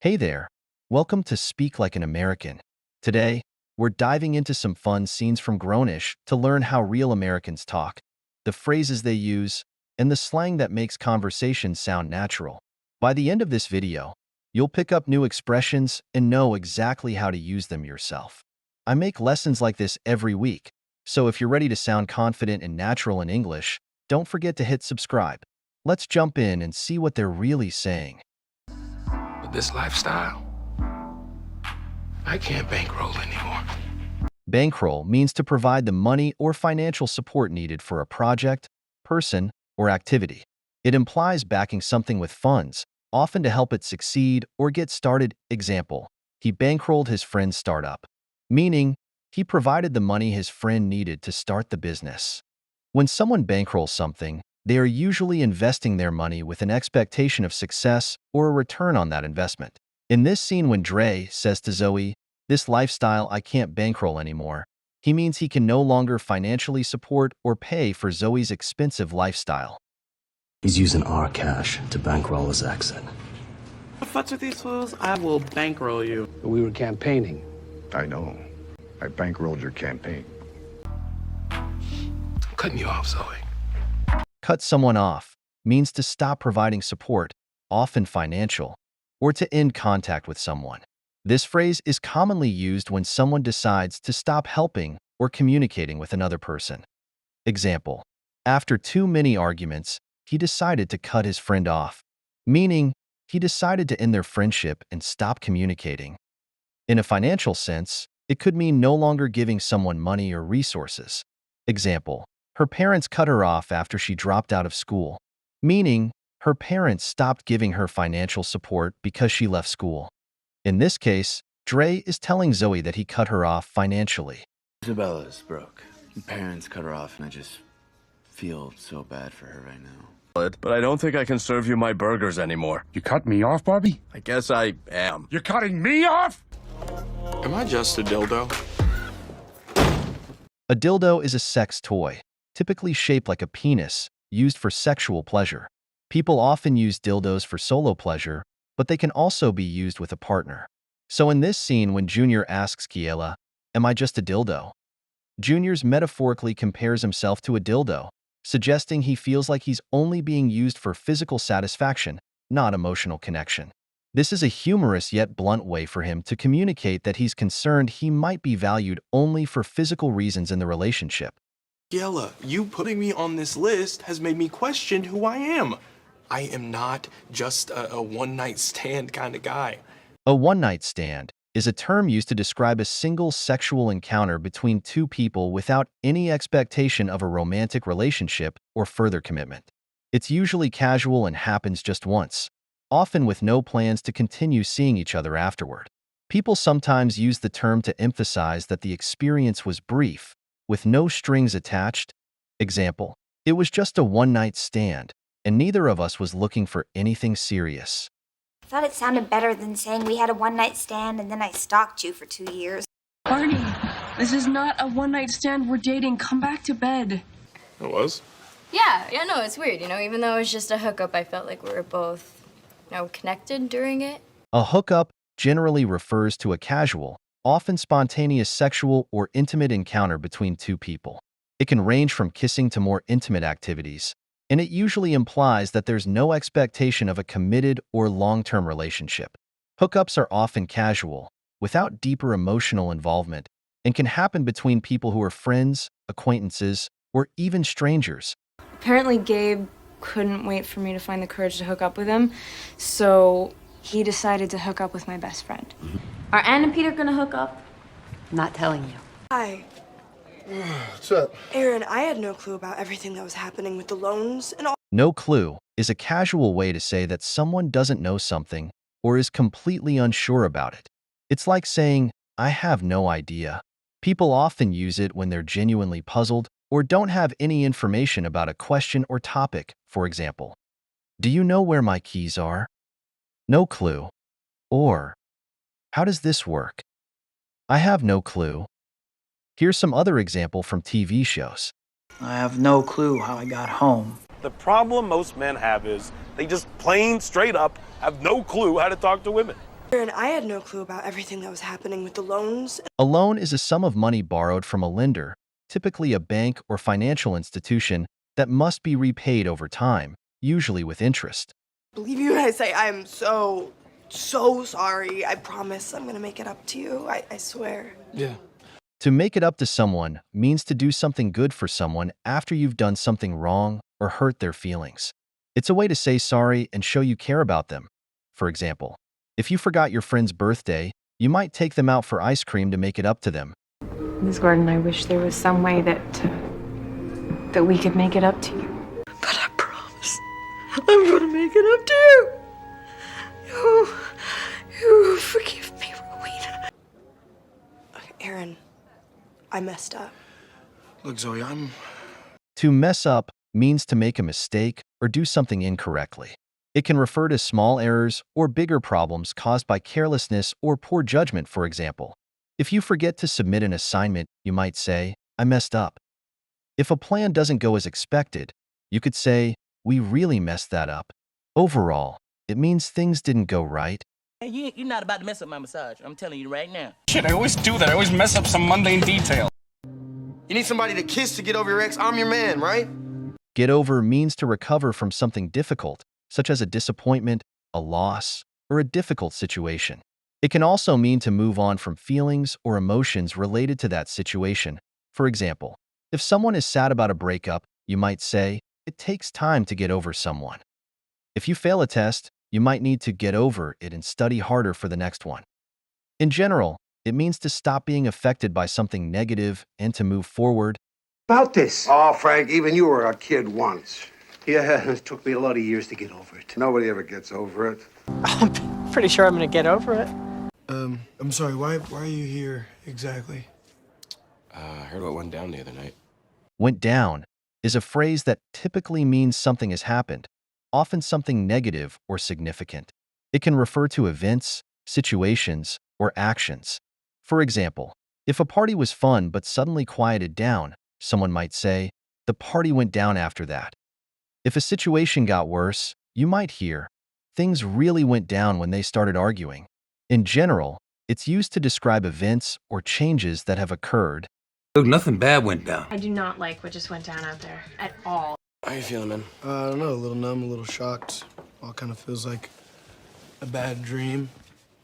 Hey there. Welcome to Speak Like an American. Today, we're diving into some fun scenes from Grownish to learn how real Americans talk, the phrases they use, and the slang that makes conversations sound natural. By the end of this video, you'll pick up new expressions and know exactly how to use them yourself. I make lessons like this every week, so if you're ready to sound confident and natural in English, don't forget to hit subscribe. Let's jump in and see what they're really saying. With this lifestyle, I can't bankroll anymore. Bankroll means to provide the money or financial support needed for a project, person, or activity. It implies backing something with funds, often to help it succeed or get started. Example, he bankrolled his friend's startup, meaning he provided the money his friend needed to start the business. When someone bankrolls something, they are usually investing their money with an expectation of success or a return on that investment. In this scene, when Dre says to Zoe, "This lifestyle I can't bankroll anymore," he means he can no longer financially support or pay for Zoe's expensive lifestyle. He's using our cash to bankroll his exit. The fucks with these fools? I will bankroll you. We were campaigning. I know. I bankrolled your campaign. I'm cutting you off, Zoe. Cut someone off means to stop providing support, often financial, or to end contact with someone. This phrase is commonly used when someone decides to stop helping or communicating with another person. Example, after too many arguments, he decided to cut his friend off, meaning he decided to end their friendship and stop communicating. In a financial sense, it could mean no longer giving someone money or resources. Example, her parents cut her off after she dropped out of school, meaning her parents stopped giving her financial support because she left school. In this case, Dre is telling Zoe that he cut her off financially. Isabella's broke. Her parents cut her off, and I just feel so bad for her right now. But I don't think I can serve you my burgers anymore. You cut me off, Bobby? I guess I am. You're cutting me off? Am I just a dildo? A dildo is a sex toy, typically shaped like a penis, used for sexual pleasure. People often use dildos for solo pleasure, but they can also be used with a partner. So in this scene, when Junior asks Kiela, "Am I just a dildo?" Junior's metaphorically compares himself to a dildo, suggesting he feels like he's only being used for physical satisfaction, not emotional connection. This is a humorous yet blunt way for him to communicate that he's concerned he might be valued only for physical reasons in the relationship. Yella, you putting me on this list has made me question who I am. I am not just a one-night stand kind of guy. A one-night stand is a term used to describe a single sexual encounter between two people without any expectation of a romantic relationship or further commitment. It's usually casual and happens just once, often with no plans to continue seeing each other afterward. People sometimes use the term to emphasize that the experience was brief, with no strings attached. Example, it was just a one-night stand, and neither of us was looking for anything serious. I thought it sounded better than saying we had a one-night stand and then I stalked you for 2 years. Barney, this is not a one-night stand. We're dating. Come back to bed. It was? Yeah, no, it's weird, even though it was just a hookup, I felt like we were both, connected during it. A hookup generally refers to a casual, often spontaneous sexual or intimate encounter between two people. It can range from kissing to more intimate activities, and it usually implies that there's no expectation of a committed or long-term relationship. Hookups are often casual, without deeper emotional involvement, and can happen between people who are friends, acquaintances, or even strangers. Apparently, Gabe couldn't wait for me to find the courage to hook up with him, so he decided to hook up with my best friend. Are Ann and Peter gonna hook up? Not telling you. Hi. What's up? Aaron, I had no clue about everything that was happening with the loans and all. No clue is a casual way to say that someone doesn't know something or is completely unsure about it. It's like saying, "I have no idea." People often use it when they're genuinely puzzled or don't have any information about a question or topic. For example, "Do you know where my keys are?" No clue. Or, "How does this work?" I have no clue. Here's some other example from TV shows. I have no clue how I got home. The problem most men have is they just plain straight up have no clue how to talk to women. And I had no clue about everything that was happening with the loans. A loan is a sum of money borrowed from a lender, typically a bank or financial institution, that must be repaid over time, usually with interest. Believe you when I say I am so sorry. I promise I'm gonna make it up to you. I swear. Yeah. To make it up to someone means to do something good for someone after you've done something wrong or hurt their feelings. It's a way to say sorry and show you care about them. For example, if you forgot your friend's birthday, you might take them out for ice cream to make it up to them. Ms. Gordon, I wish there was some way that we could make it up to you. But I promise I'm gonna make it up to you. You forgive me, Rowena. Aaron, I messed up. Look, Zoe, To mess up means to make a mistake or do something incorrectly. It can refer to small errors or bigger problems caused by carelessness or poor judgment, for example. If you forget to submit an assignment, you might say, I messed up. If a plan doesn't go as expected, you could say, we really messed that up. Overall, it means things didn't go right. Hey, you're not about to mess up my massage. I'm telling you right now. Shit, I always do that. I always mess up some mundane detail. You need somebody to kiss to get over your ex. I'm your man, right? Get over means to recover from something difficult, such as a disappointment, a loss, or a difficult situation. It can also mean to move on from feelings or emotions related to that situation. For example, if someone is sad about a breakup, you might say, it takes time to get over someone. If you fail a test, you might need to get over it and study harder for the next one. In general, it means to stop being affected by something negative and to move forward. About this. Oh, Frank, even you were a kid once. Yeah, it took me a lot of years to get over it. Nobody ever gets over it. I'm pretty sure I'm gonna get over it. I'm sorry, why are you here exactly? I heard what went down the other night. Went down is a phrase that typically means something has happened, often something negative or significant. It can refer to events, situations, or actions. For example, if a party was fun but suddenly quieted down, someone might say, the party went down after that. If a situation got worse, you might hear, things really went down when they started arguing. In general, it's used to describe events or changes that have occurred. Look, nothing bad went down. I do not like what just went down out there at all. How you feeling, man? I don't know, a little numb, a little shocked. All kind of feels like a bad dream.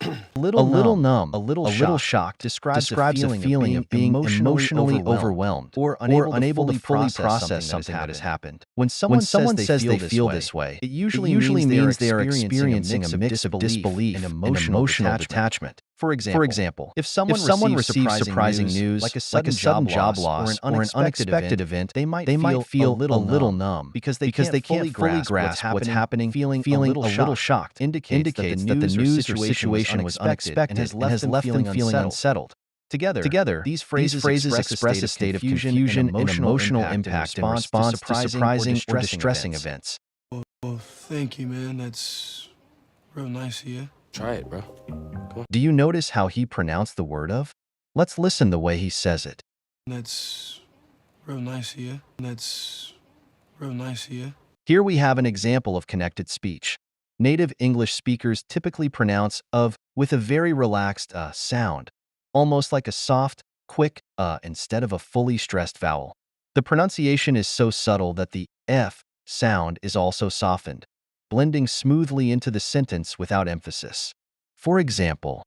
A little numb, a little shocked describes a feeling of being emotionally overwhelmed or unable to fully process something that has happened. When someone says they feel this way, it usually means they are experiencing a mix of disbelief and emotional detachment. For example, if someone receives surprising news, like a sudden job loss or an unexpected event, they might feel a little numb because they can't fully grasp what's happening. Feeling a little shocked indicates that the news or situation was unexpected and has left them feeling unsettled. Together, these phrases express a state of confusion and emotional impact in response to surprising or distressing events. Well, thank you, man. That's real nice of you. Try it, bro. Come on. Do you notice how he pronounced the word of? Let's listen the way he says it. That's real nice of you. That's real nice of you. Here we have an example of connected speech. Native English speakers typically pronounce of with a very relaxed sound, almost like a soft, quick instead of a fully stressed vowel. The pronunciation is so subtle that the F sound is also softened, blending smoothly into the sentence without emphasis. For example,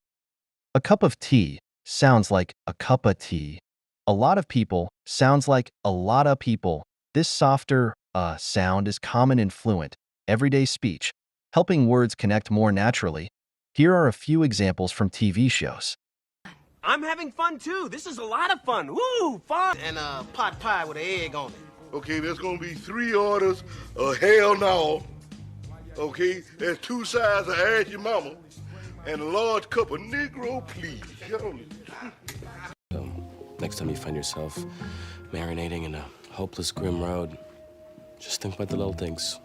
a cup of tea sounds like a cup of tea. A lot of people sounds like a lot of people. This softer sound is common in fluent, everyday speech, helping words connect more naturally. Here are a few examples from TV shows. I'm having fun too. This is a lot of fun. Woo, fun! And pot pie with an egg on it. Okay, there's gonna be 3 orders of hell no. Okay, there's 2 sides of Ask Your Mama and a large cup of Negro, please. Next time you find yourself marinating in a hopeless, grim road, just think about the little things.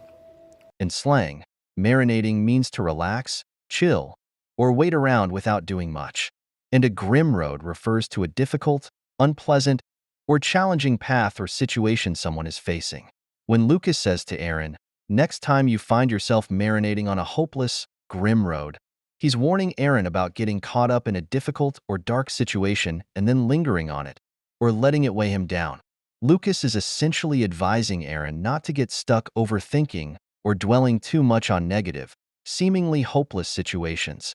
In slang, marinating means to relax, chill, or wait around without doing much. And a grim road refers to a difficult, unpleasant, or challenging path or situation someone is facing. When Lucas says to Aaron, next time you find yourself marinating on a hopeless, grim road, He's warning Aaron about getting caught up in a difficult or dark situation and then lingering on it, or letting it weigh him down. Lucas is essentially advising Aaron not to get stuck overthinking or dwelling too much on negative, seemingly hopeless situations.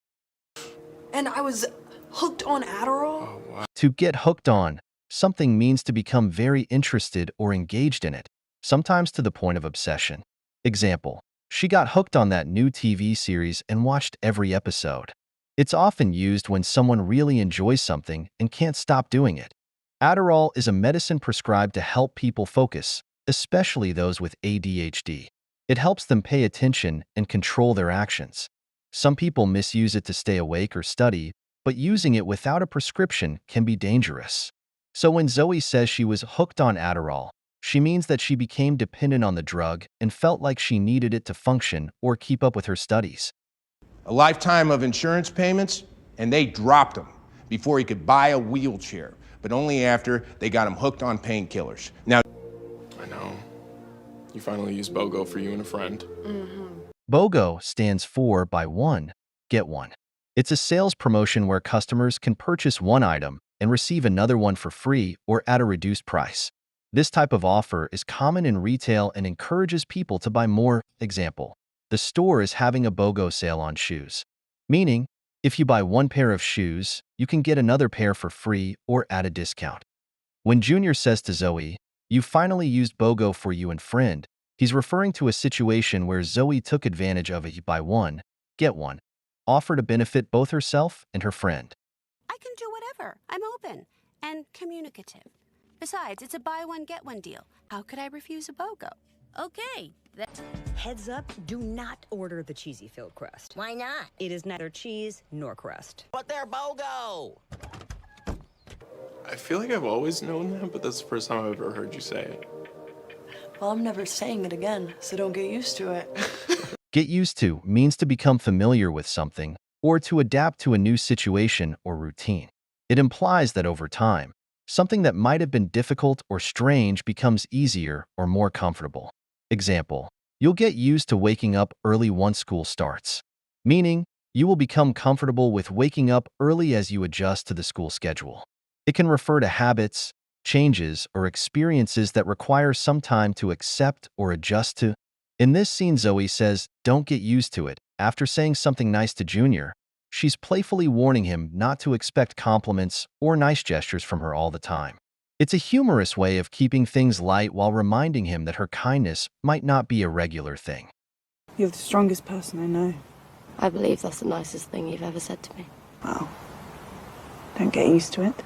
And I was hooked on Adderall? To get hooked on something means to become very interested or engaged in it, sometimes to the point of obsession. Example, she got hooked on that new TV series and watched every episode. It's often used when someone really enjoys something and can't stop doing it. Adderall is a medicine prescribed to help people focus, especially those with ADHD. It helps them pay attention and control their actions. Some people misuse it to stay awake or study, but using it without a prescription can be dangerous. So when Zoe says she was hooked on Adderall, she means that she became dependent on the drug and felt like she needed it to function or keep up with her studies. A lifetime of insurance payments, and they dropped him before he could buy a wheelchair, but only after they got him hooked on painkillers. Now, I know. You finally used BOGO for you and a friend. BOGO stands for Buy One, Get One. It's a sales promotion where customers can purchase one item and receive another one for free or at a reduced price. This type of offer is common in retail and encourages people to buy more. Example, the store is having a BOGO sale on shoes, meaning if you buy one pair of shoes, you can get another pair for free or at a discount. When Junior says to Zoe, "You finally used BOGO for you and friend," he's referring to a situation where Zoe took advantage of a buy one, get one offer to benefit both herself and her friend. I can do whatever. I'm open and communicative. Besides, it's a buy one, get one deal. How could I refuse a BOGO? Okay. Heads up, do not order the cheesy filled crust. Why not? It is neither cheese nor crust. But they're BOGO. I feel like I've always known that, but that's the first time I've ever heard you say it. Well, I'm never saying it again, so don't get used to it. Get used to means to become familiar with something or to adapt to a new situation or routine. It implies that over time, something that might have been difficult or strange becomes easier or more comfortable. Example, you'll get used to waking up early once school starts, meaning you will become comfortable with waking up early as you adjust to the school schedule. It can refer to habits, changes, or experiences that require some time to accept or adjust to. In this scene, Zoe says, "Don't get used to it." After saying something nice to Junior, she's playfully warning him not to expect compliments or nice gestures from her all the time. It's a humorous way of keeping things light while reminding him that her kindness might not be a regular thing. You're the strongest person I know. I believe that's the nicest thing you've ever said to me. Well, don't get used to it.